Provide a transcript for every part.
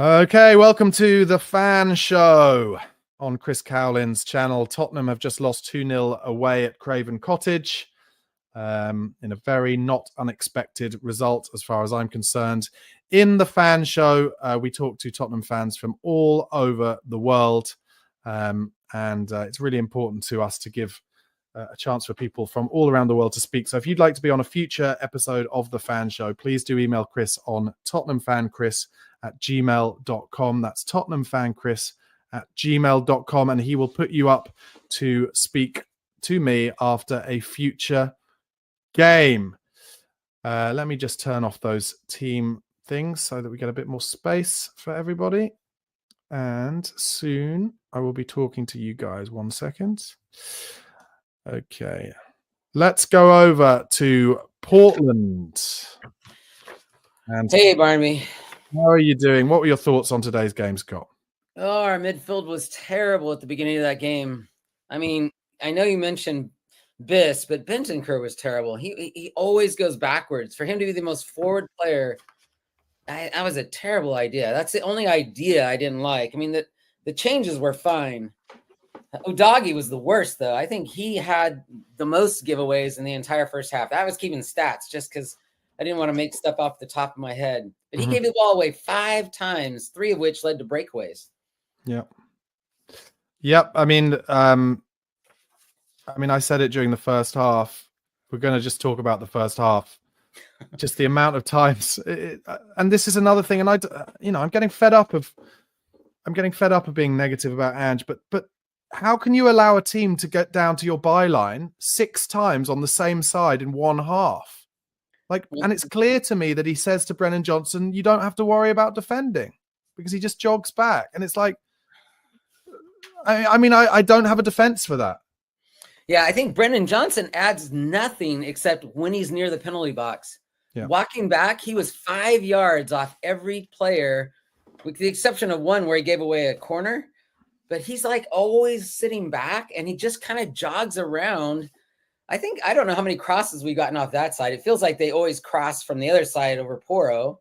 Okay, welcome to the Fan Show on Chris Cowlin's channel. Tottenham have just lost 2-0 away at Craven Cottage in a very not unexpected result as far as I'm concerned. In the Fan Show, we talk to Tottenham fans from all over the world, and it's really important to us to give a chance for people from all around the world to speak. So if you'd like to be on a future episode of the Fan Show, please do email Chris on tottenhamfanchris@gmail.com. That's tottenhamfanchris@gmail.com, and he will put you up to speak to me after a future game. Let me just turn off those team things so that we get a bit more space for everybody. And soon I will be talking to you guys. 1 second. Okay. Let's go over to Portland. And hey, Barnaby. How are you doing? What were your thoughts on today's game, Scott? Oh, our midfield was terrible at the beginning of that game. I mean, I know you mentioned Biss, but Bentancur was terrible. He always goes backwards. For him to be the most forward player, that was a terrible idea. That's the only idea I didn't like. I mean, the changes were fine. Udogie was the worst, though. I think he had the most giveaways in the entire first half. I was keeping stats just because I didn't want to make stuff off the top of my head. But he gave the ball away 5 times, 3 of which led to breakaways. Yep. I mean, I said it during the first half. We're going to just talk about the first half. Just the amount of times, and this is another thing. And I'm getting fed up of being negative about Ange. But how can you allow a team to get down to your byline 6 times on the same side in one half? And it's clear to me that he says to Brennan Johnson, "You don't have to worry about defending," because he just jogs back, and it's like, I don't have a defense for that. Yeah, I think Brennan Johnson adds nothing except when he's near the penalty box. Yeah. Walking back, he was 5 yards off every player, with the exception of one where he gave away a corner. But he's like always sitting back, and he just kind of jogs around. I don't know how many crosses we've gotten off that side. It feels like they always cross from the other side over Porro.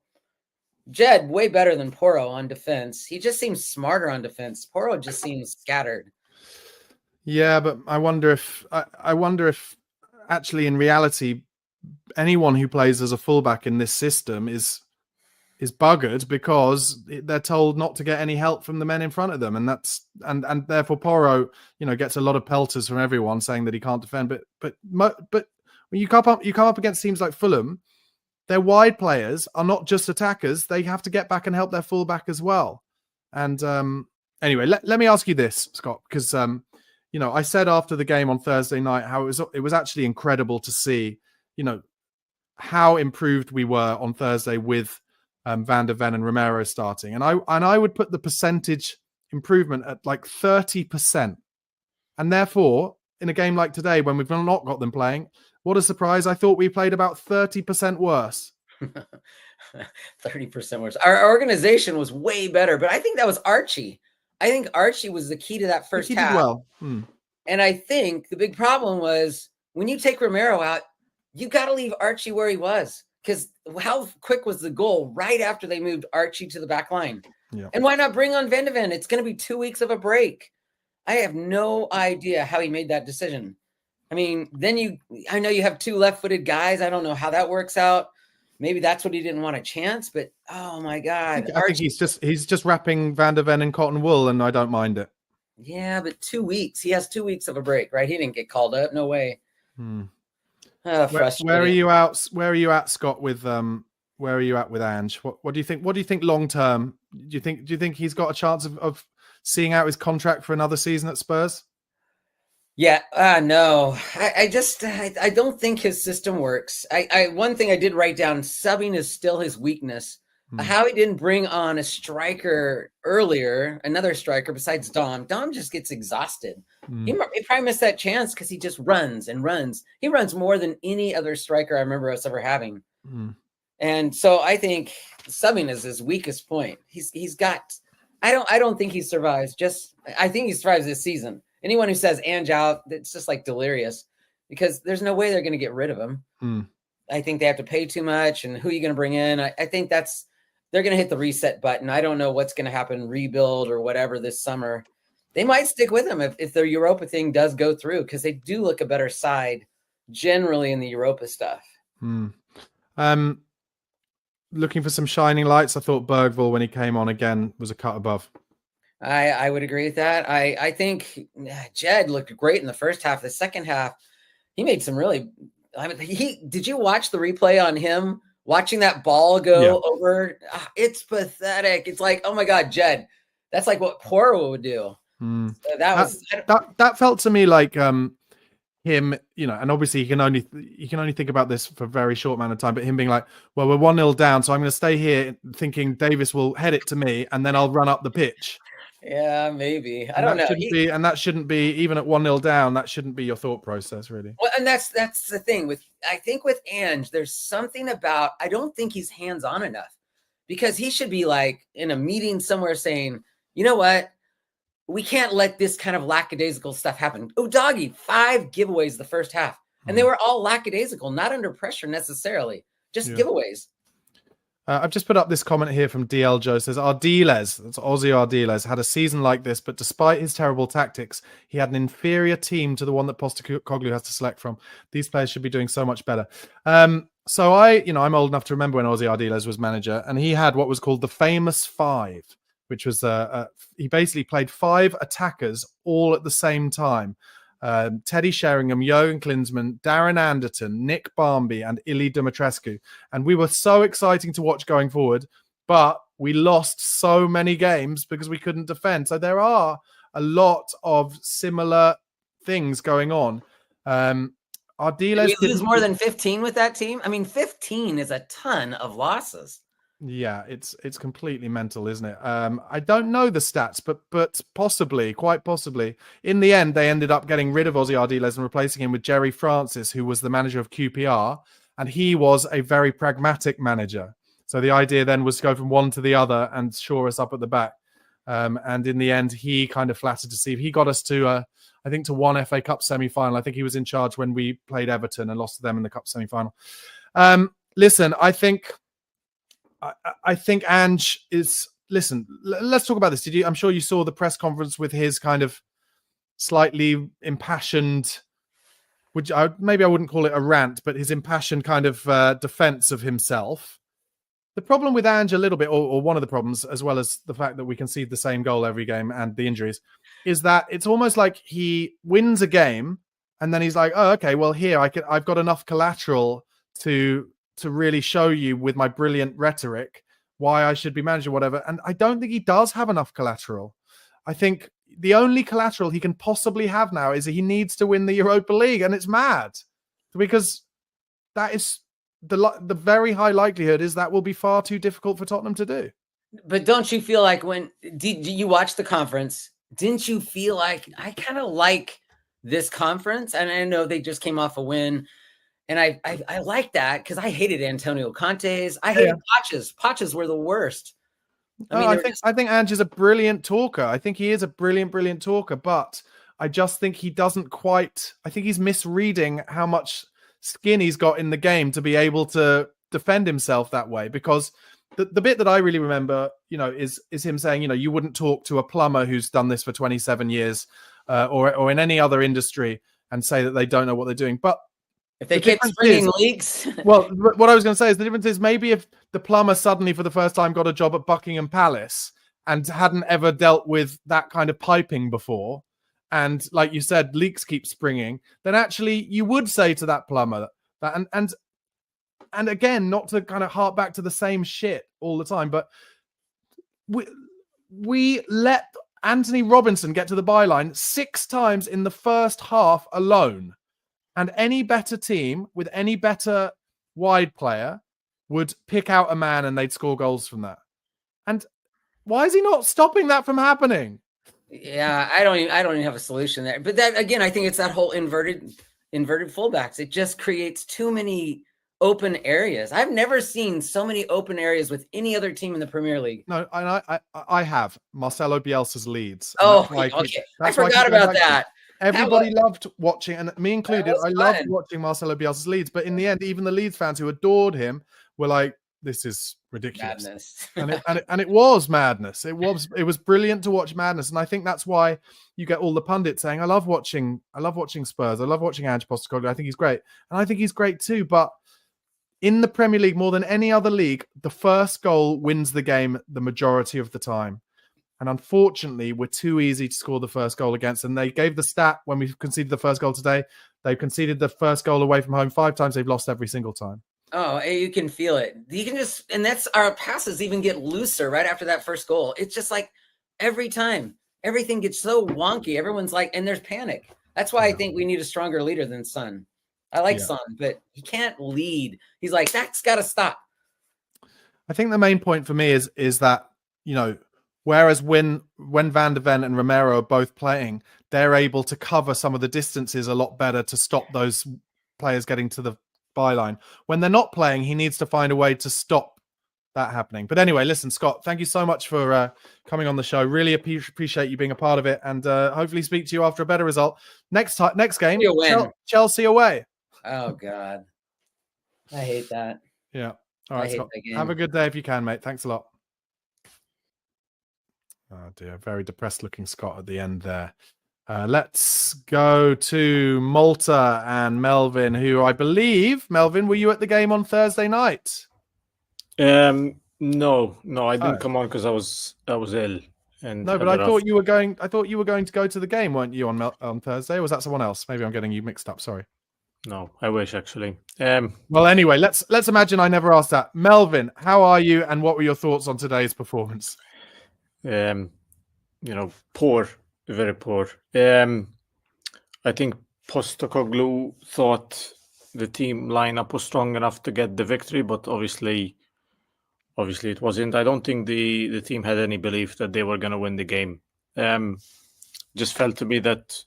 Jed, way better than Porro on defense. He just seems smarter on defense. Porro just seems scattered. Yeah, but I wonder if actually in reality, anyone who plays as a fullback in this system is buggered because they're told not to get any help from the men in front of them, and and therefore Porro, gets a lot of pelters from everyone saying that he can't defend. But when you come up against teams like Fulham, their wide players are not just attackers; they have to get back and help their fullback as well. And anyway, let me ask you this, Scott, because I said after the game on Thursday night how it was actually incredible to see, how improved we were on Thursday with Van der Ven and Romero starting. And I would put the percentage improvement at like 30%. And therefore, in a game like today, when we've not got them playing, what a surprise. I thought we played about 30% worse. 30% worse. Our organization was way better, but I think that was Archie. I think Archie was the key to that first half. He did well. And I think the big problem was when you take Romero out, you got to leave Archie where he was, because how quick was the goal right after they moved Archie to the back line? Yeah. And why not bring on Van de Ven? It's going to be 2 weeks of a break. I have no idea how he made that decision. I mean, I know you have 2 left-footed guys. I don't know how that works out. Maybe that's what he didn't want a chance, but oh my God. I think he's just wrapping Van de Ven in cotton wool, and I don't mind it. Yeah, but 2 weeks. He has 2 weeks of a break, right? He didn't get called up. No way. Where are you out? Where are you at, Scott? With where are you at with Ange? What do you think? What do you think long term? Do you think he's got a chance of seeing out his contract for another season at Spurs? Yeah, no. I don't think his system works. One thing I did write down: subbing is still his weakness. How he didn't bring on a striker earlier, another striker besides Dom. Dom just gets exhausted. He probably missed that chance because he just runs and runs. He runs more than any other striker I remember us ever having. And so I think subbing is his weakest point. He's got. I don't think he survives. I think he survives this season. Anyone who says Ange out, it's just like delirious, because there's no way they're going to get rid of him. I think they have to pay too much, and who are you going to bring in? I think that's they're going to hit the reset button. I don't know what's going to happen, rebuild or whatever this summer. They might stick with him if their Europa thing does go through, because they do look a better side generally in the Europa stuff. Looking for some shining lights. I thought Bergvall, when he came on again, was a cut above. I would agree with that. I think Jed looked great in the first half. The second half, he made some really. I mean, did you watch the replay on him watching that ball go over? It's pathetic. It's like, oh my God, Jed, that's like what Porro would do. So that felt to me like him, and obviously you can only think about this for a very short amount of time, but him being like, well, we're 1-0 down, so I'm going to stay here thinking Davis will head it to me and then I'll run up the pitch. Yeah, maybe. I don't know. That shouldn't be, even at 1-0 down, that shouldn't be your thought process, really. Well, and that's the thing I think with Ange, there's something about, I don't think he's hands-on enough, because he should be like in a meeting somewhere saying, you know what? We can't let this kind of lackadaisical stuff happen. Doggy, 5 giveaways the first half. And they were all lackadaisical, not under pressure necessarily, just giveaways. I've just put up this comment here from DL Joe. Says, Ardiles, that's Ozzy Ardiles, had a season like this, but despite his terrible tactics, he had an inferior team to the one that Postecoglou has to select from. These players should be doing so much better. So I'm old enough to remember when Ozzy Ardiles was manager, and he had what was called the famous 5, which was he basically played 5 attackers all at the same time. Teddy Sheringham, Jürgen Klinsmann, Darren Anderton, Nick Barmby, and Ili Dumitrescu. And we were so exciting to watch going forward, but we lost so many games because we couldn't defend. So there are a lot of similar things going on. Did we lose more than 15 with that team? I mean, 15 is a ton of losses. Yeah, it's completely mental, isn't it? I don't know the stats, but possibly, quite possibly, in the end, they ended up getting rid of Ozzy Ardiles and replacing him with Jerry Francis, who was the manager of QPR, and he was a very pragmatic manager. So the idea then was to go from one to the other and shore us up at the back. And in the end, he kind of flattered to see. He got us to, I think, to one FA Cup semi-final. I think he was in charge when we played Everton and lost to them in the Cup semi-final. Listen, I think Ange is. Listen, let's talk about this. I'm sure you saw the press conference with his kind of slightly impassioned, which maybe I wouldn't call it a rant, but his impassioned kind of defense of himself. The problem with Ange a little bit, or one of the problems, as well as the fact that we concede the same goal every game and the injuries, is that it's almost like he wins a game and then he's like, oh, okay, well, here I've got enough collateral to really show you with my brilliant rhetoric why I should be managing whatever. And I don't think he does have enough collateral. I think the only collateral he can possibly have now is he needs to win the Europa League. And it's mad because that is the very high likelihood is that will be far too difficult for Tottenham to do. But don't you feel like did you watch the conference? Didn't you feel like I kind of like this conference? And I know they just came off a win. And I like that because I hated Antonio Conte's. I hated Poch's. Poch's were the worst. I think Ange is a brilliant talker. I think he is a brilliant talker, but I just think he doesn't quite. I think he's misreading how much skin he's got in the game to be able to defend himself that way. Because the bit that I really remember, is him saying, you wouldn't talk to a plumber who's done this for 27 years, or in any other industry, and say that they don't know what they're doing, but. If they keep springing leaks. Well, what I was going to say is the difference is maybe if the plumber suddenly for the first time got a job at Buckingham Palace and hadn't ever dealt with that kind of piping before, and like you said, leaks keep springing, then actually you would say to that plumber that, and again, not to kind of harp back to the same shit all the time, but we let Anthony Robinson get to the byline 6 times in the first half alone. And any better team with any better wide player would pick out a man and they'd score goals from that. And why is he not stopping that from happening? Yeah, I don't even have a solution there. But that again, I think it's that whole inverted fullbacks. It just creates too many open areas. I've never seen so many open areas with any other team in the Premier League. No, and I have Marcelo Bielsa's Leeds. Oh, okay. I forgot about that. Everybody loved watching, and me included, I loved watching Marcelo Bielsa's Leeds. But in the end, even the Leeds fans who adored him were like, this is ridiculous. Madness. and it was madness. It was brilliant to watch madness, and I think that's why you get all the pundits saying, I love watching Spurs. I love watching Ange Postecoglou. I think he's great, and I think he's great too. But in the Premier League, more than any other league, the first goal wins the game the majority of the time. And unfortunately, we're too easy to score the first goal against. And they gave the stat when we conceded the first goal today. They conceded the first goal away from home 5 times. They've lost every single time. Oh, you can feel it. You can just, and that's our passes even get looser right after that first goal. It's just like every time, everything gets so wonky. Everyone's like, and there's panic. That's why I think we need a stronger leader than Son. I like Son, but he can't lead. He's like, that's got to stop. I think the main point for me is that, you know, whereas when Van de Ven and Romero are both playing, they're able to cover some of the distances a lot better to stop those players getting to the byline. When they're not playing, he needs to find a way to stop that happening. But anyway, listen, Scott, thank you so much for coming on the show. Really appreciate you being a part of it, and hopefully speak to you after a better result. Next game, Chelsea away. Oh, God. I hate that. Yeah. All right, Scott. Have a good day if you can, mate. Thanks a lot. Oh dear, very depressed looking Scott at the end there. Let's go to Malta and Melvin, who I believe, Melvin, were you at the game on Thursday night? No, I didn't come on because I was ill. And no, but I thought you were going to go to the game, weren't you, on Thursday? Or was that someone else? Maybe I'm getting you mixed up. Sorry. No, I wish actually. Well, anyway, let's imagine I never asked that. Melvin, how are you, and what were your thoughts on today's performance? Poor, very poor. I think Postecoglou thought the team lineup was strong enough to get the victory, but obviously it wasn't. I don't think the team had any belief that they were going to win the game. Just felt to me that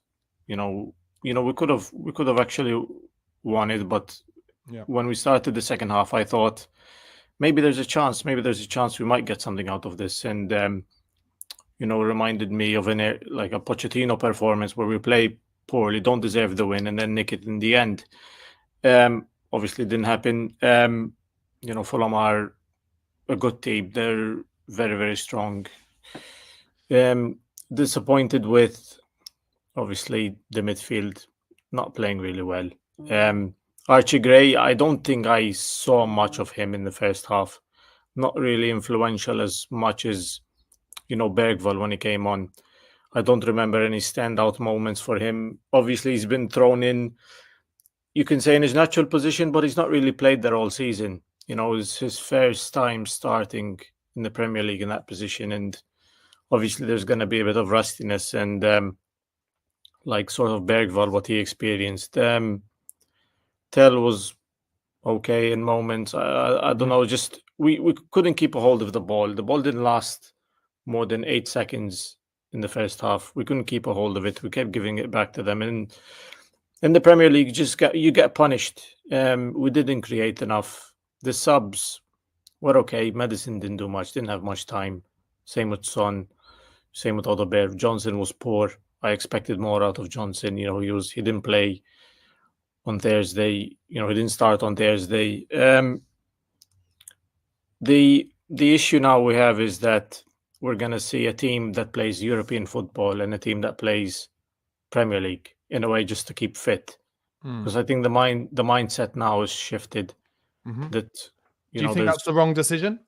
we could have actually won it, but when we started the second half, I thought maybe there's a chance we might get something out of this, and reminded me of a Pochettino performance where we play poorly, don't deserve the win, and then nick it in the end. Obviously, it didn't happen. Fulham are a good team. They're very, very strong. Disappointed with, obviously, the midfield not playing really well. Archie Gray, I don't think I saw much of him in the first half. Not really influential as much as Bergvall when he came on. I don't remember any standout moments for him. Obviously, he's been thrown in, you can say, in his natural position, but he's not really played there all season. It's his first time starting in the Premier League in that position, and obviously there's going to be a bit of rustiness and sort of Bergvall, what he experienced. Tell was okay in moments. I don't know, just we couldn't keep a hold of the ball. The ball didn't last more than 8 seconds in the first half. We couldn't keep a hold of it. We kept giving it back to them. And in the Premier League, you get punished. We didn't create enough. The subs were okay. Madison didn't do much, didn't have much time. Same with Son, same with Odegaard. Johnson was poor. I expected more out of Johnson. He didn't play on Thursday. He didn't start on Thursday. The issue now we have is that we're going to see a team that plays European football and a team that plays Premier League in a way, just to keep fit. Because I think the mindset now is shifted. That do you think that's the wrong decision?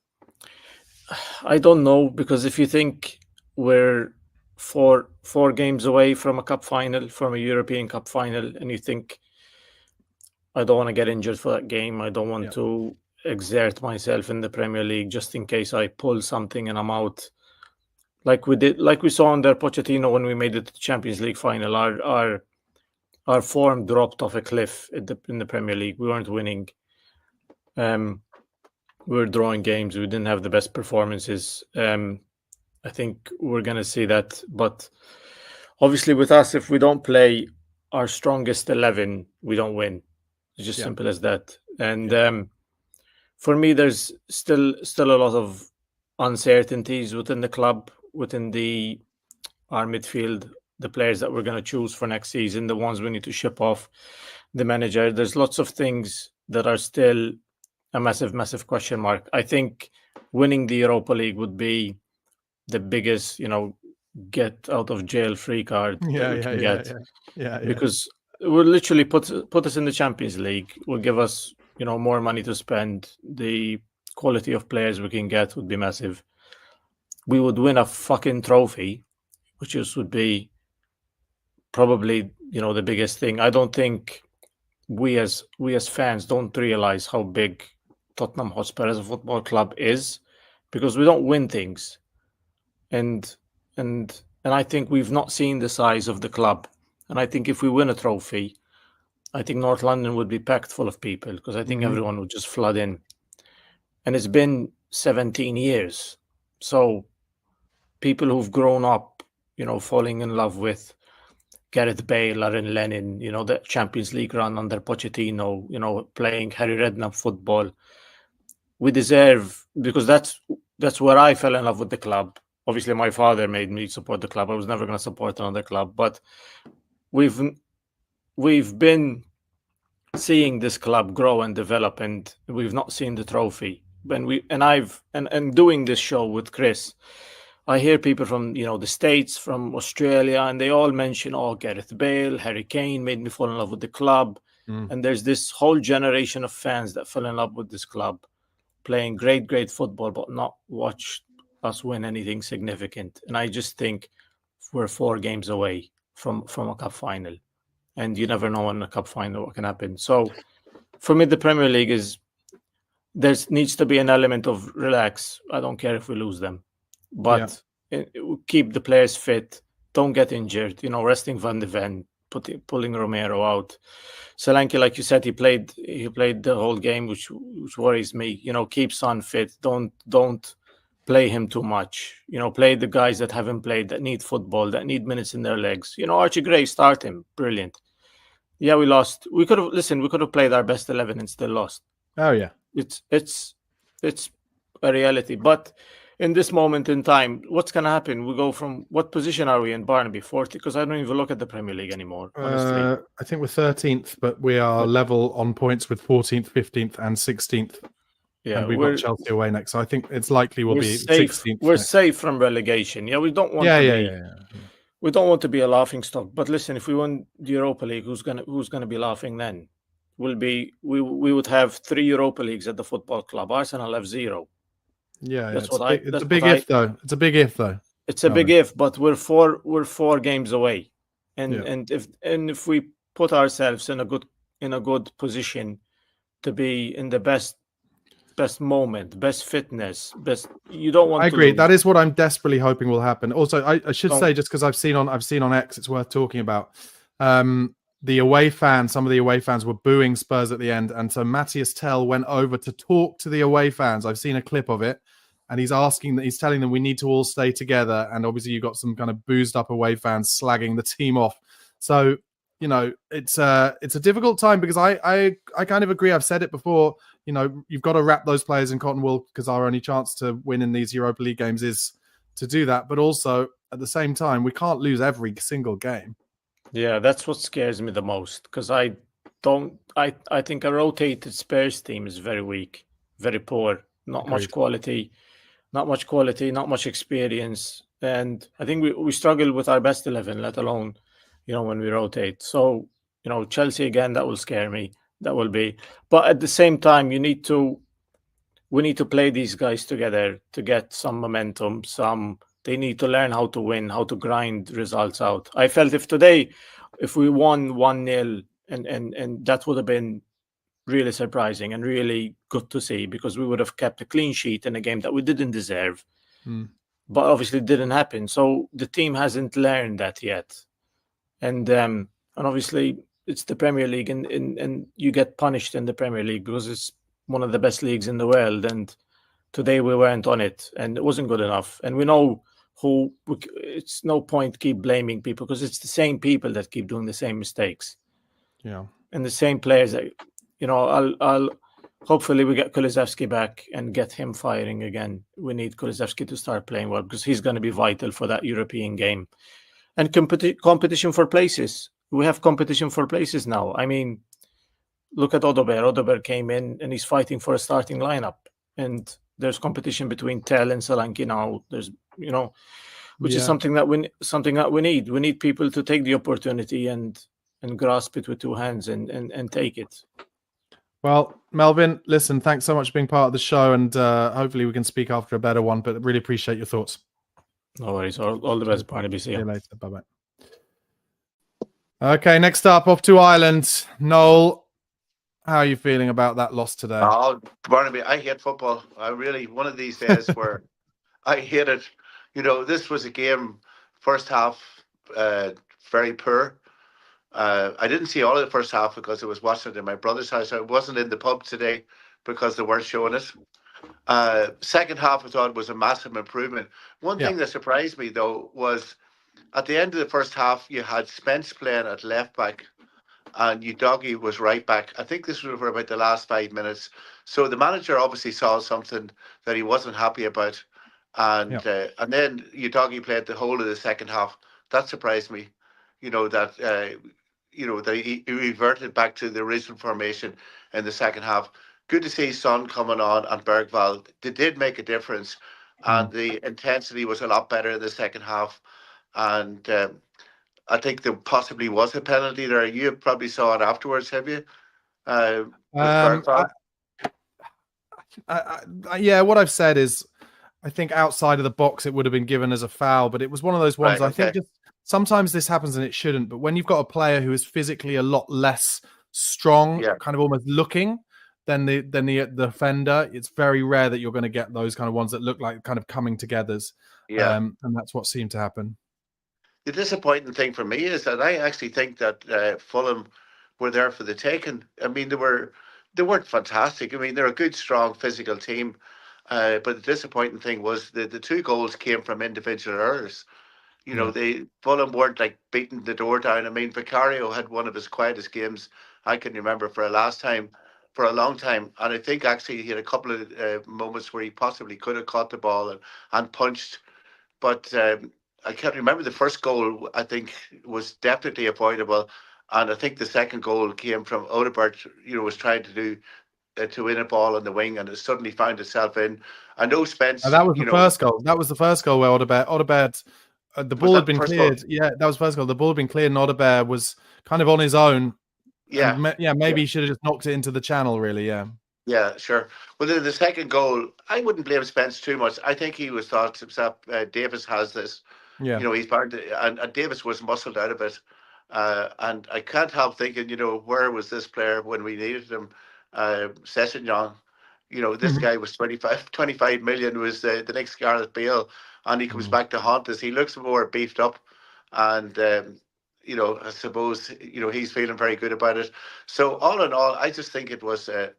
I don't know, because if you think we're four games away from a cup final, from a European Cup final, and you think, I don't want to get injured for that game, I don't want to exert myself in the Premier League just in case I pull something and I'm out, like we saw under Pochettino when we made it to the Champions League final. Our form dropped off a cliff in the Premier League. We weren't winning. We were drawing games. We didn't have the best performances. I think we're going to see that. But obviously with us, if we don't play our strongest 11, we don't win. It's just simple as that. And for me, there's still a lot of uncertainties within the club, within our midfield, the players that we're going to choose for next season, the ones we need to ship off, the manager. There's lots of things that are still a massive question mark. I think winning the Europa League would be the biggest, get out of jail free card that we can get. Yeah. Because it will literally put us in the Champions League, will give us, more money to spend. The quality of players we can get would be massive. We would win a fucking trophy, which would be probably, the biggest thing. I don't think we as fans don't realize how big Tottenham Hotspur as a football club is, because we don't win things. And I think we've not seen the size of the club. And I think if we win a trophy, I think North London would be packed full of people, because I think everyone would just flood in. And it's been 17 years. So people who've grown up, falling in love with Gareth Bale, Aaron Lennon, the Champions League run under Pochettino, playing Harry Redknapp football. We deserve, because that's where I fell in love with the club. Obviously, my father made me support the club. I was never going to support another club, but we've been seeing this club grow and develop, and we've not seen the trophy. And doing this show with Chris, I hear people from the States, from Australia, and they all mention, Gareth Bale, Harry Kane made me fall in love with the club. And there's this whole generation of fans that fell in love with this club, playing great football, but not watch us win anything significant. And I just think we're 4 games away from a cup final, and you never know in a cup final what can happen. So for me, the Premier League there needs to be an element of relax. I don't care if we lose them, but keep the players fit, don't get injured, resting Van de Ven, pulling Romero out. Solanke, like you said, he played the whole game, which worries me. Keep Son fit, don't play him too much. Play the guys that haven't played, that need football, that need minutes in their legs. Archie Gray, start him. Brilliant. Yeah, we lost. We could have played our best 11 and still lost. Oh yeah. It's a reality. But in this moment in time, what's going to happen? We go from, what position are we in, Barnaby? 40th? Because I don't even look at the Premier League anymore, honestly. I think we're 13th, but we are level on points with 14th, 15th, and 16th. Yeah, and we've got Chelsea away next, so I think it's likely we'll be 16th. We're safe from relegation. Yeah, we don't want we don't want to be a laughing stock. But listen, if we win the Europa League, who's gonna be laughing then? We would have 3 Europa Leagues at the football club. Arsenal have 0. Yeah, it's a big if though. It's a big if though. It's a big if, but we're 4 games away, and if we put ourselves in a good position to be in the best moment, best fitness, you don't want. I agree. That is what I'm desperately hoping will happen. Also, I should say, just because I've seen on X, it's worth talking about. The away fans, some of the away fans were booing Spurs at the end, and so Matthias Tell went over to talk to the away fans. I've seen a clip of it, and he's telling them we need to all stay together. And obviously, you've got some kind of boozed up away fans slagging the team off. So it's a difficult time, because I kind of agree. I've said it before. You've got to wrap those players in cotton wool, because our only chance to win in these Europa League games is to do that. But also, at the same time, we can't lose every single game. Yeah, that's what scares me the most, because I think a rotated Spurs team is very weak, very poor, not much quality, not much experience. And I think we struggle with our best 11, let alone, when we rotate. So, Chelsea again, that will scare me. That will be. But at the same time, we need to play these guys together to get some momentum, they need to learn how to win, how to grind results out. I felt if we won 1-0, and that would have been really surprising and really good to see, because we would have kept a clean sheet in a game that we didn't deserve. But obviously it didn't happen. So the team hasn't learned that yet. And obviously it's the Premier League, and you get punished in the Premier League because it's one of the best leagues in the world. And today we weren't on it, and it wasn't good enough. And we know it's no point keep blaming people, because it's the same people that keep doing the same mistakes. Yeah. And the same players that, I'll hopefully we get Kulusevski back and get him firing again. We need Kulusevski to start playing well, because he's going to be vital for that European game. And competition for places. We have competition for places now. I mean, look at Odegaard. Odegaard came in and he's fighting for a starting lineup, and there's competition between Tell and Solanke now. There's, which is something that we need. We need people to take the opportunity and grasp it with two hands and take it. Well, Melvin, listen, thanks so much for being part of the show, and hopefully we can speak after a better one, but really appreciate your thoughts. No worries. All the best, Barnaby. See you later. Bye-bye. Okay, next up, off to Ireland. Noel, how are you feeling about that loss today? Oh, Barnaby, I hate football. I really, one of these days where I hate it. This was a game, first half, very poor. I didn't see all of the first half because I was watching it in my brother's house. I wasn't in the pub today because they weren't showing it. Second half, I thought was a massive improvement. One thing that surprised me, though, was at the end of the first half, you had Spence playing at left back and Udogie was right back. I think this was for about the last 5 minutes. So the manager obviously saw something that he wasn't happy about. And then Udogie played the whole of the second half. That surprised me, that he reverted back to the original formation in the second half. Good to see Son coming on and Bergvall. They did make a difference. And the intensity was a lot better in the second half. And I think there possibly was a penalty there. You probably saw it afterwards, have you? What I've said is I think outside of the box it would have been given as a foul, but it was one of those ones. Right, I think just sometimes this happens and it shouldn't, but when you've got a player who is physically a lot less strong, kind of almost looking than the defender, it's very rare that you're going to get those kind of ones that look like kind of coming togethers. And that's what seemed to happen. The disappointing thing for me is that I actually think that Fulham were there for the taking. I mean, they weren't fantastic. I mean, they're a good, strong, physical team. But the disappointing thing was the 2 goals came from individual errors. Fulham weren't like beating the door down. I mean, Vicario had one of his quietest games I can remember for a long time. And I think actually he had a couple of moments where he possibly could have caught the ball and punched. But I can't remember the first goal. I think was definitely avoidable, and I think the second goal came from Odegaard. Was trying to win a ball on the wing, and it suddenly found itself in. I know Spence. That was the first goal. That was the first goal where Odegaard, the ball had been cleared. Goal? Yeah, that was the first goal. The ball had been cleared, and Odegaard was kind of on his own. Maybe he should have just knocked it into the channel. Really, Yeah, sure. Well, the second goal, I wouldn't blame Spence too much. I think he was thought to himself, Davis has this. He's bound to, and Davis was muscled out of it. And I can't help thinking, where was this player when we needed him? Sessegnon, this guy was 25 million, was the next Gareth Bale, and he comes back to haunt us. He looks more beefed up, and I suppose he's feeling very good about it. So all in all, I just think it was a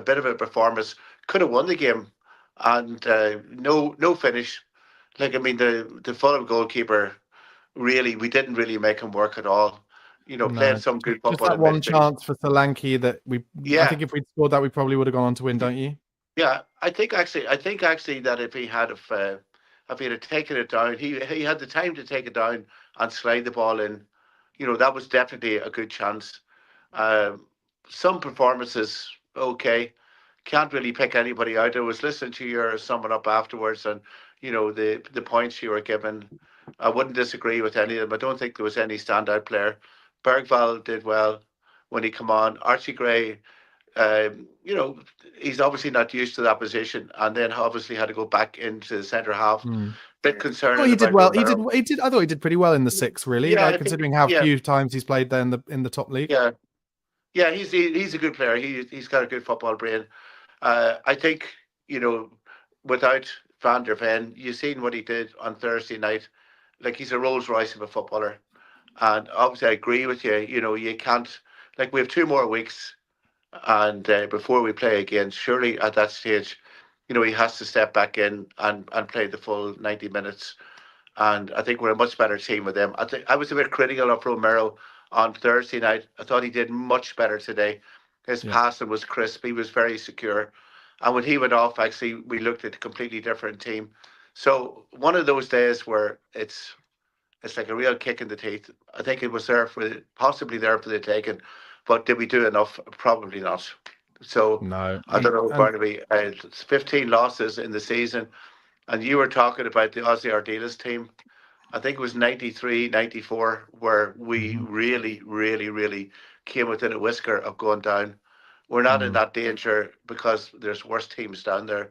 bit of a performance. Could have won the game, and no finish. Like, I mean, the Fulham goalkeeper, really, we didn't really make him work at all. Playing some good football. Just that one chance for Solanke that I think if we'd scored that, we probably would have gone on to win, don't you? Yeah, I think actually that if he had taken it down, he had the time to take it down and slide the ball in. That was definitely a good chance. Some performances, okay. Can't really pick anybody out. I was listening to your summing up afterwards, and the points you were given, I wouldn't disagree with any of them. I don't think there was any standout player. Bergvall did well when he came on. Archie Gray, he's obviously not used to that position, and then obviously had to go back into the centre half. Bit concerned. Oh, he did well. He did. I thought he did pretty well in the 6. Really, considering how few times he's played there in the top league. Yeah, he's a good player. He's got a good football brain. I think without Van der Ven, you've seen what he did on Thursday night. Like, he's a Rolls Royce of a footballer. And obviously, I agree with you. You can't, like, we have 2 more weeks, and before we play again, surely at that stage, he has to step back in and play the full 90 minutes. And I think we're a much better team with them. I was a bit critical of Romero on Thursday night. I thought he did much better today. His passing was crisp. He was very secure. And when he went off, actually, we looked at a completely different team. So one of those days where it's like a real kick in the teeth. I think it was possibly there for the taking. But did we do enough? Probably not. So No, I don't know, Barnaby. It's 15 losses in the season, and you were talking about the Aussie Ardelas team. I think it was 93, 94, where we really, really, really came within a whisker of going down. We're not in that danger because there's worse teams down there.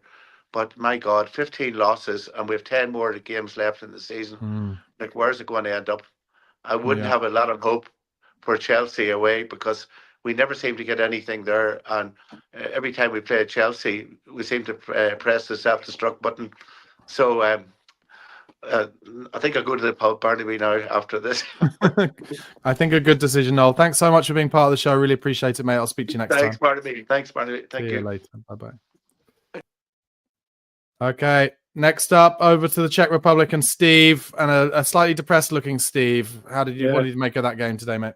But my God, 15 losses, and we have 10 more games left in the season. Like, where's it going to end up? I wouldn't have a lot of hope for Chelsea away because we never seem to get anything there. And every time we play Chelsea, we seem to press the self-destruct button. So I think I'll go to the pub, Barnaby, now after this. I think a good decision, Noel. Thanks so much for being part of the show. Really appreciate it, mate. I'll speak to you next Thanks, time. Barnaby. Thanks, Barnaby. Thank See you. you later. Bye-bye. Okay, next up, over to the Czech Republic and Steve, and a slightly depressed-looking Steve. What did you make of that game today, mate?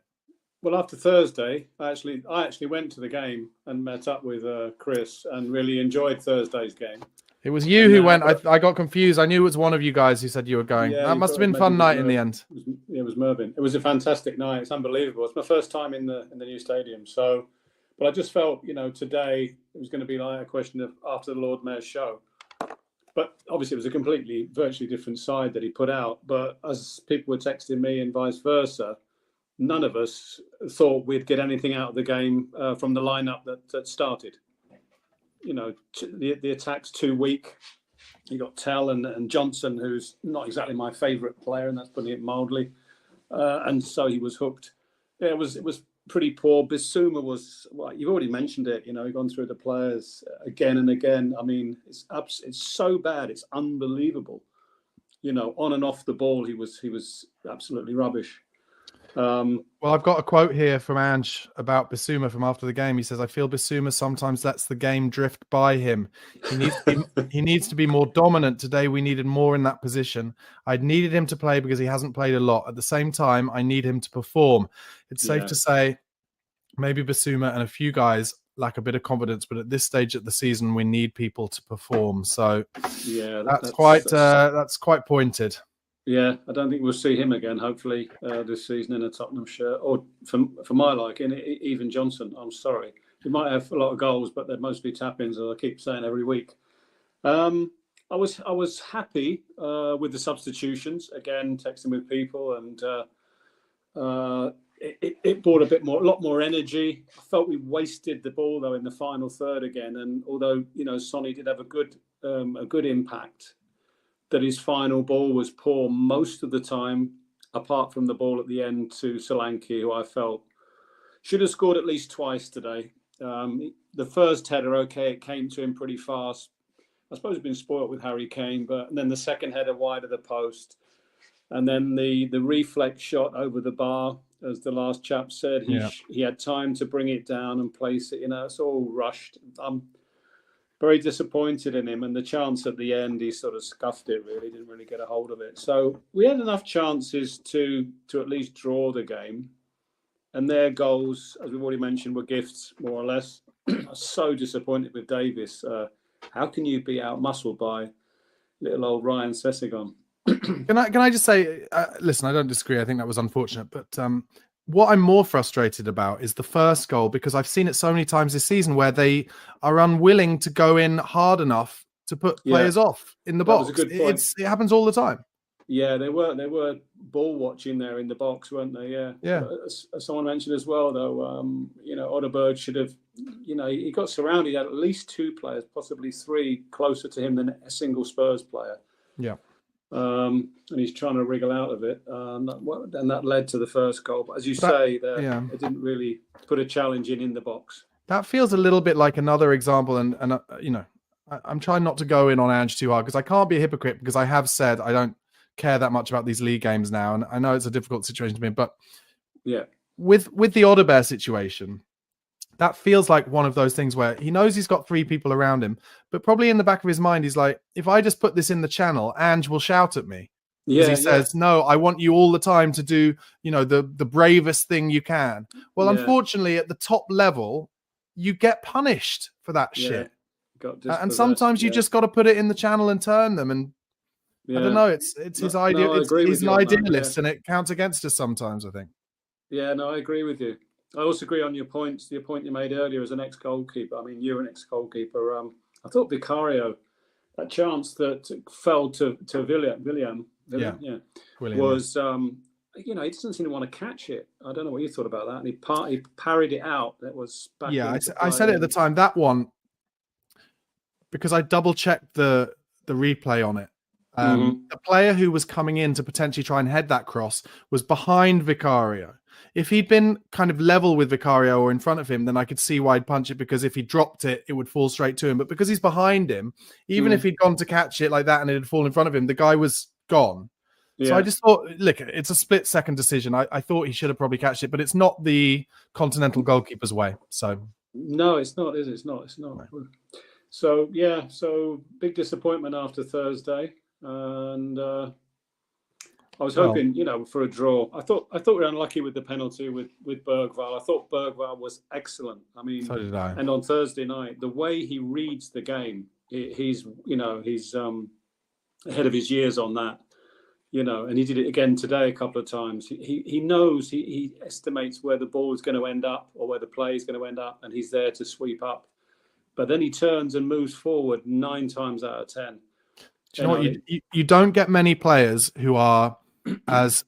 Well, after Thursday, I actually went to the game and met up with Chris and really enjoyed Thursday's game. It was you who went. I got confused. I knew it was one of you guys who said you were going. Yeah, that must have been a fun night in the end. It was Mervyn. It was a fantastic night. It's unbelievable. It's my first time in the new stadium. So, but I just felt, today it was going to be like a question of after the Lord Mayor's show. But obviously it was a virtually different side that he put out. But as people were texting me and vice versa, none of us thought we'd get anything out of the game from the lineup that started. The attack's too weak. You got Tell and Johnson, who's not exactly my favourite player, and that's putting it mildly. And so he was hooked. Yeah, it was pretty poor. Bissouma was, well, you've already mentioned it. You've gone through the players again and again. I mean, it's so bad. It's unbelievable. On and off the ball, he was absolutely rubbish. Well, I've got a quote here from Ange about Bissouma from after the game. He says, "I feel Bissouma sometimes lets the game drift by him. He needs to be more dominant. Today, we needed more in that position. I'd needed him to play because he hasn't played a lot. At the same time, I need him to perform." It's safe to say maybe Bissouma and a few guys lack a bit of confidence, but at this stage of the season, we need people to perform. So yeah, that's quite pointed. Yeah, I don't think we'll see him again, hopefully, this season in a Tottenham shirt. Or for my liking, even Johnson. I'm sorry. He might have a lot of goals, but they're mostly tap-ins, as I keep saying every week. I was happy with the substitutions. Again, texting with people, and it brought a lot more energy. I felt we wasted the ball, though, in the final third again. And although, Sonny did have a good impact, that his final ball was poor most of the time, apart from the ball at the end to Solanke, who I felt should have scored at least twice today. The first header, it came to him pretty fast. I suppose he's been spoilt with Harry Kane, but then the second header wide of the post, and then the reflex shot over the bar, as the last chap said, he had time to bring it down and place it. It's all rushed. Very disappointed in him, and the chance at the end, he sort of scuffed it. Really, didn't really get a hold of it. So we had enough chances to at least draw the game, and their goals, as we've already mentioned, were gifts more or less. I was so disappointed with Davis. How can you be out-muscled by little old Ryan Sessegnon? Can I just say, listen, I don't disagree. I think that was unfortunate, but what I'm more frustrated about is the first goal, because I've seen it so many times this season where they are unwilling to go in hard enough to put players off in the box. That was a good point. It happens all the time. Yeah, they were ball watching there in the box, weren't they? Yeah. As someone mentioned as well, though, Odeberg should have, he got surrounded. He had at least two players, possibly three, closer to him than a single Spurs player. Yeah. And he's trying to wriggle out of it, and that led to the first goal. But as you say, it didn't really put a challenge in the box. That feels a little bit like another example, and I'm trying not to go in on Ange too hard because I can't be a hypocrite, because I have said I don't care that much about these league games now, and I know it's a difficult situation to be in, but with the Odeberg situation, that feels like one of those things where he knows he's got three people around him, but probably in the back of his mind, he's like, if I just put this in the channel, Ange will shout at me. Because he says, no, I want you all the time to do, the bravest thing you can. Well, unfortunately, at the top level, you get punished for that shit. And sometimes you just got to put it in the channel and turn them. And I don't know, it's his idea. He's an idealist, and it counts against us sometimes, I think. Yeah, no, I agree with you. I also agree on your points. The point you made earlier as an ex-goalkeeper. I mean, you're an ex-goalkeeper. I thought Vicario, that chance that fell to William, was, he doesn't seem to want to catch it. I don't know what you thought about that. And he parried it out. That was back. Yeah, I said it at the time. That one, because I double checked the replay on it. The player who was coming in to potentially try and head that cross was behind Vicario. If he'd been kind of level with Vicario or in front of him, then I could see why he'd punch it, because if he dropped it, it would fall straight to him. But because he's behind him, even if he'd gone to catch it like that and it had fallen in front of him, the guy was gone. Yeah. So I just thought, look, it's a split-second decision. I thought he should have probably catched it, but it's not the continental goalkeeper's way. So no, it's not, is it? It's not. No. So yeah, so big disappointment after Thursday, and I was hoping, for a draw. I thought we were unlucky with the penalty with Bergvall. I thought Bergvall was excellent. I mean, so did I. And on Thursday night, the way he reads the game, he's ahead of his years on that. And he did it again today a couple of times. He knows, he estimates where the ball is going to end up or where the play is going to end up, and he's there to sweep up. But then he turns and moves forward 9 times out of 10. Do you know what? You don't get many players who are as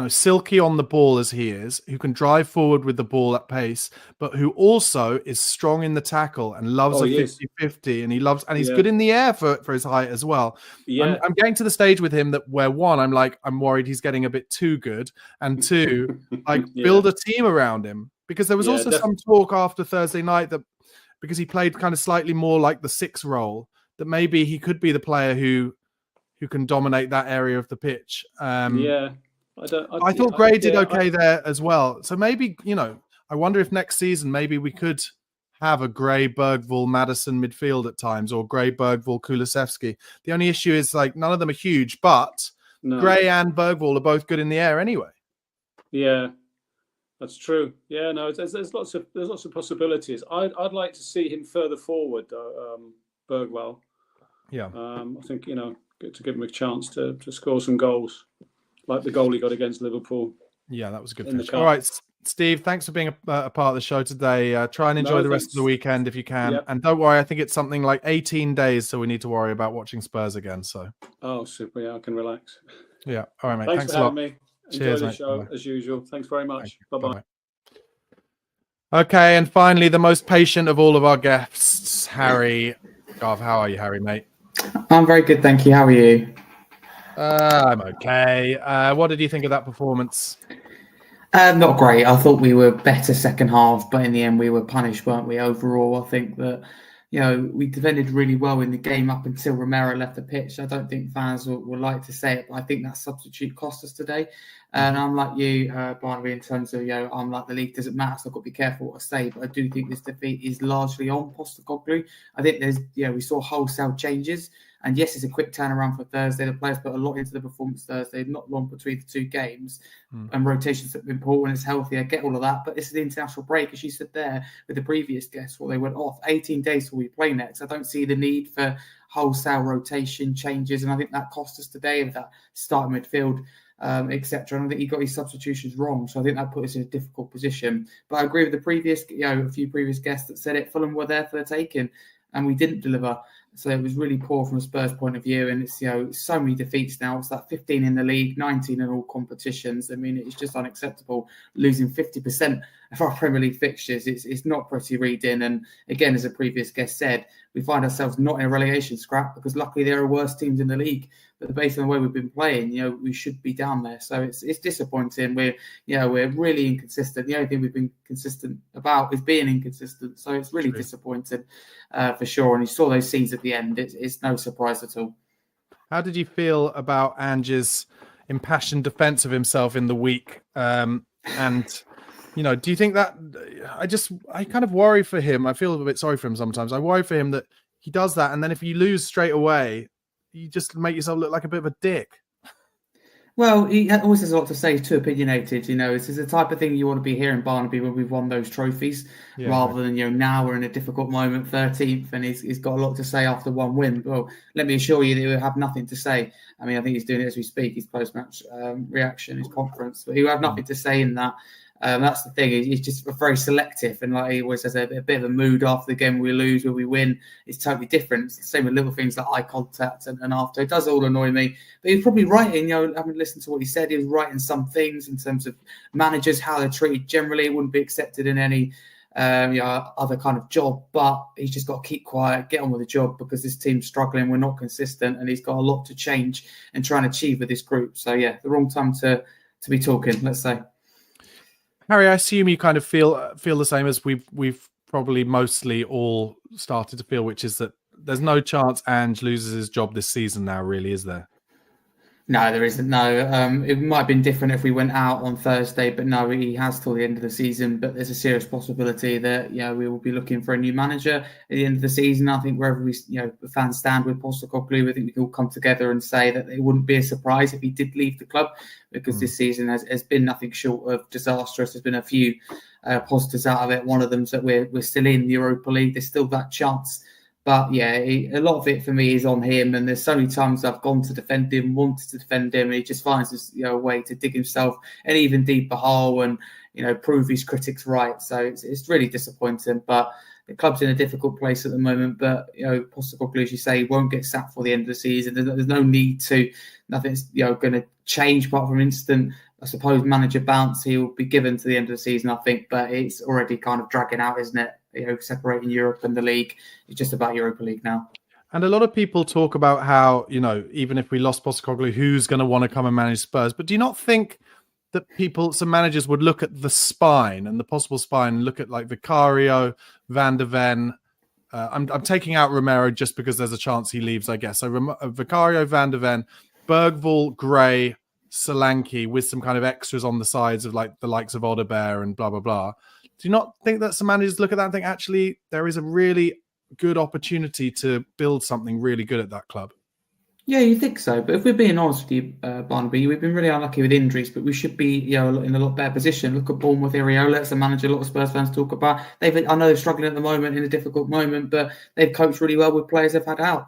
silky on the ball as he is, who can drive forward with the ball at pace, but who also is strong in the tackle and loves a 50-50, and he's good in the air for his height as well. Yeah. I'm getting to the stage with him that where one, I'm worried he's getting a bit too good, and two, build a team around him, because there was also some talk after Thursday night that because he played kind of slightly more like the 6 role, that maybe he could be the player who can dominate that area of the pitch. I thought Gray did okay there as well. So maybe, I wonder if next season maybe we could have a Gray, Bergvall, Madison midfield at times, or Gray, Bergvall, Kulusevski. The only issue is none of them are huge, but Gray and Bergvall are both good in the air anyway. Yeah, that's true. Yeah, no, there's lots of possibilities. I'd like to see him further forward, Bergvall. Yeah, I think to give him a chance to score some goals, like the goal he got against Liverpool. Yeah, that was a good finish. All right, Steve, thanks for being a part of the show today. Try and enjoy the rest of the weekend if you can. Yep. And don't worry, I think it's something like 18 days, so we need to worry about watching Spurs again. So. Oh, super. Yeah, I can relax. Yeah. All right, mate. Thanks for having me. Cheers, enjoy the show as usual. Thanks very much. Bye-bye. Okay, and finally, the most patient of all of our guests, Harry. How are you, Harry, mate? I'm very good, thank you. How are you? I'm okay. What did you think of that performance? Not great. I thought we were better second half, but in the end we were punished, weren't we? Overall, I think that we defended really well in the game up until Romero left the pitch. I don't think fans will like to say it, but I think that substitute cost us today. And I'm like you, Barnaby, in terms of I'm like the league doesn't matter, so I've got to be careful what I say. But I do think this defeat is largely on Postecoglou. I think there's we saw wholesale changes. And yes, it's a quick turnaround for Thursday. The players put a lot into the performance Thursday, not long between the 2 games. And rotations have been important, it's healthy. I get all of that. But this is the international break, as you said there with the previous guests, they went off 18 days till we play next. I don't see the need for wholesale rotation changes. And I think that cost us today with that starting midfield, etc. And I think he got his substitutions wrong. So I think that put us in a difficult position. But I agree with the previous, a few previous guests that said it. Fulham were there for the taking and we didn't deliver. So it was really poor from a Spurs point of view. And it's, so many defeats now. It's like 15 in the league, 19 in all competitions. I mean, it's just unacceptable. Losing 50% of our Premier League fixtures. It's not pretty reading. And again, as a previous guest said, we find ourselves not in a relegation scrap because luckily there are worse teams in the league. But based on the way we've been playing, we should be down there. So it's disappointing. We're really inconsistent. The only thing we've been consistent about is being inconsistent. So it's really disappointing for sure. And you saw those scenes at the end. It's no surprise at all. How did you feel about Ange's impassioned defence of himself in the week? And do you think that I kind of worry for him. I feel a bit sorry for him sometimes. I worry for him that he does that. And then if you lose straight away, you just make yourself look like a bit of a dick. Well, he always has a lot to say, too opinionated. This is the type of thing you want to be hearing, Barnaby, when we've won those trophies, rather than, now we're in a difficult moment, 13th, and he's got a lot to say after one win. Well, let me assure you that he'll have nothing to say. I mean, I think he's doing it as we speak, his post-match reaction, his conference, but he'll have nothing to say in that. That's the thing. He's just very selective, and like he always has a bit of a mood after the game. We lose or we win. It's totally different. It's the same with little things like eye contact and after. It does all annoy me. But he's probably right in, having listened to what he said, he was right in some things in terms of managers, how they're treated generally. It wouldn't be accepted in any other kind of job, but he's just got to keep quiet, get on with the job, because this team's struggling. We're not consistent, and he's got a lot to change and try and achieve with this group. So yeah, the wrong time to be talking, let's say. Harry, I assume you kind of feel the same as we've probably mostly all started to feel, which is that there's no chance Ange loses his job this season now, really, is there? No, there isn't. No, it might have been different if we went out on Thursday, but no, he has till the end of the season. But there's a serious possibility that we will be looking for a new manager at the end of the season. I think wherever we, the fans stand with Postecoglou, I think we can all come together and say that it wouldn't be a surprise if he did leave the club, because this season has been nothing short of disastrous. There's been a few positives out of it. One of them is that we're still in the Europa League. There's still that chance. But yeah, a lot of it for me is on him. And there's so many times I've gone to defend him, wanted to defend him, and he just finds this a way to dig himself an even deeper hole and prove his critics right. So it's really disappointing. But the club's in a difficult place at the moment. But Postecoglou, as you say, won't get sacked for the end of the season. There's no need to. Nothing's going to change apart from instant, I suppose, manager bounce. He will be given to the end of the season, I think. But it's already kind of dragging out, isn't it? Separating Europe and the league. It's just about Europa League now. And a lot of people talk about how, even if we lost Postecoglou, who's going to want to come and manage Spurs? But do you not think that some managers would look at the spine and the possible spine and look at like Vicario, Van de Ven? I'm taking out Romero just because there's a chance he leaves, I guess. So Vicario, Van de Ven, Bergvall, Gray, Solanke with some kind of extras on the sides of like the likes of Odebear and blah, blah, blah. Do you not think that some managers look at that and think, actually, there is a really good opportunity to build something really good at that club? Yeah, you think so. But if we're being honest with you, Barnaby, we've been really unlucky with injuries, but we should be in a lot better position. Look at Bournemouth, Iriola. It's a manager a lot of Spurs fans talk about. I know they're struggling at the moment in a difficult moment, but they've coached really well with players they've had out.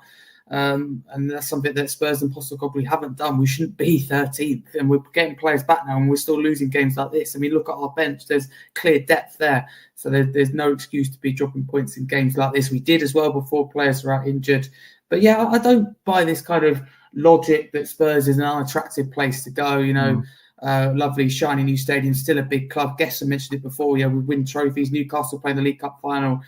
And that's something that Spurs and Postecoglou haven't done. We shouldn't be 13th, and we're getting players back now, and we're still losing games like this. I mean, look at our bench. There's clear depth there. So there's no excuse to be dropping points in games like this. We did as well before players were out injured. But yeah, I don't buy this kind of logic that Spurs is an unattractive place to go. Lovely, shiny new stadium, still a big club. Gesson mentioned it before. We win trophies. Newcastle playing the League Cup final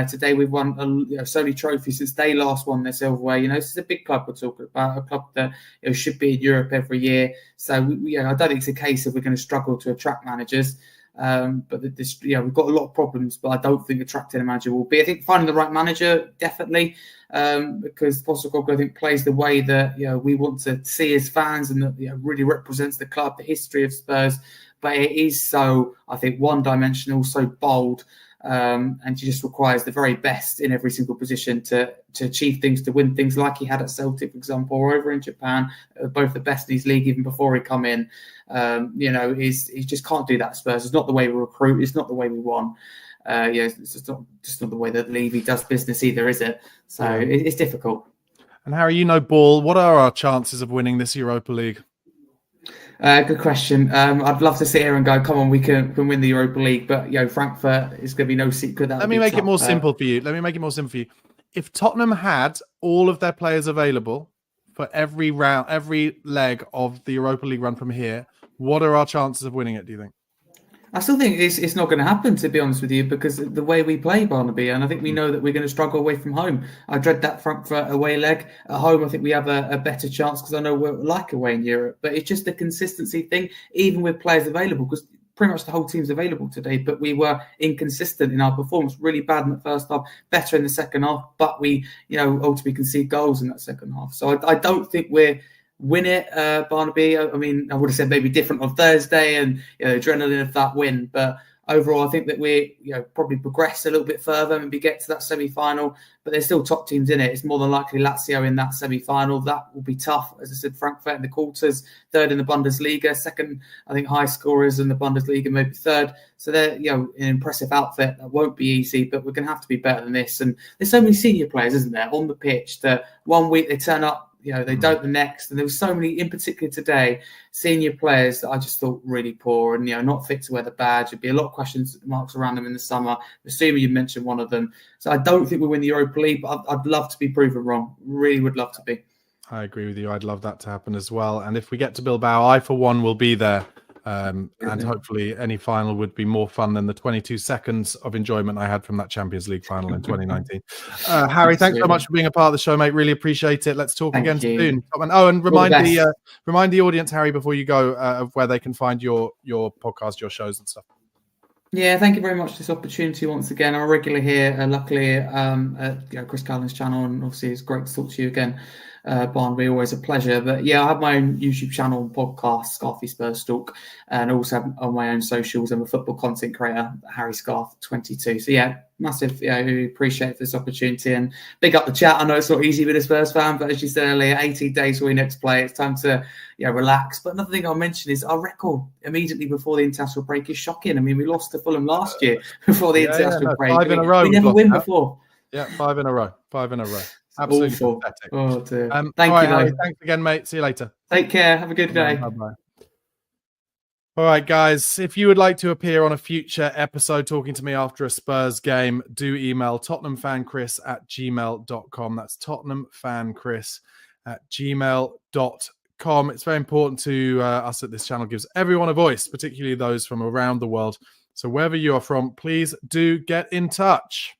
today. We've won so many trophies since they last won their silverware. This is a big club we're talking about, a club that should be in Europe every year. So I don't think it's a case of we're going to struggle to attract managers. But we've got a lot of problems, but I don't think attracting a manager will be. I think finding the right manager, definitely, because Postecoglou, I think, plays the way that we want to see as fans, and that really represents the club, the history of Spurs. But it is so, I think, one-dimensional, so bold, and he just requires the very best in every single position to achieve things, to win things, like he had at Celtic, for example, or over in Japan, both the best in his league even before he come in. He just can't do that at Spurs. It's not the way we recruit. It's not the way we won. It's just not the way that Levy does business either, is it? So it's difficult. And Harry, ball. What are our chances of winning this Europa League? Good question. I'd love to sit here and go, come on, we can win the Europa League, but Frankfurt is going to be no secret. Let me make it more simple for you. If Tottenham had all of their players available for every round, every leg of the Europa League run from here, what are our chances of winning it, do you think? I still think it's not going to happen, to be honest with you, because the way we play, Barnaby, and I think we know that we're going to struggle away from home. I dread that Frankfurt away leg. At home, I think we have a better chance, because I know we're like away in Europe. But it's just a consistency thing, even with players available, because pretty much the whole team's available today, but we were inconsistent in our performance, really bad in the first half, better in the second half, but we, ultimately concede goals in that second half. So I don't think we're win it, Barnaby. I mean, I would have said maybe different on Thursday and adrenaline of that win, but overall, I think that we probably progress a little bit further, maybe get to that semi-final, but there's still top teams in it. It's more than likely Lazio in that semi-final. That will be tough. As I said, Frankfurt in the quarters, third in the Bundesliga, second, I think, high scorers in the Bundesliga, maybe third. So they're an impressive outfit. That won't be easy, but we're going to have to be better than this. And there's so many senior players, isn't there, on the pitch that one week they turn up they don't the next. And there was so many, in particular today, senior players that I just thought really poor and, not fit to wear the badge. There'd be a lot of questions marks around them in the summer. Assuming you mentioned one of them. So I don't think we'll win the Europa League, but I'd love to be proven wrong. Really would love to be. I agree with you. I'd love that to happen as well. And if we get to Bilbao, I, for one, will be there. And hopefully any final would be more fun than the 22 seconds of enjoyment I had from that Champions League final in 2019. Harry, thanks so much for being a part of the show, mate. Really appreciate it. Let's talk again soon. Oh, and remind the audience, Harry, before you go, of where they can find your podcast, your shows and stuff. Yeah, thank you very much for this opportunity once again. I'm regularly here, luckily, at Chris Callan's channel, and obviously it's great to talk to you again, Barnaby. Always a pleasure. But yeah, I have my own YouTube channel and podcast, Scarfy Spurs Talk, and also on my own socials. I'm a football content creator, Harry Scarf 22. So yeah, massive. We appreciate this opportunity and big up the chat. I know it's not easy with a Spurs fan, but as you said earlier, 18 days before we next play, it's time to relax. But another thing I'll mention is our record immediately before the international break is shocking. I mean, we lost to Fulham last year before the international break. 5 in a row. We never win before. Yeah, 5 in a row. Absolutely awful. pathetic. Oh dear. Thank you, Harry. Thanks again, mate. See you later. Take care. Have a good day. Bye-bye. All right, guys. If you would like to appear on a future episode talking to me after a Spurs game, do email tottenhamfanchris@gmail.com. That's tottenhamfanchris@gmail.com. It's very important to us that this channel gives everyone a voice, particularly those from around the world. So wherever you are from, please do get in touch.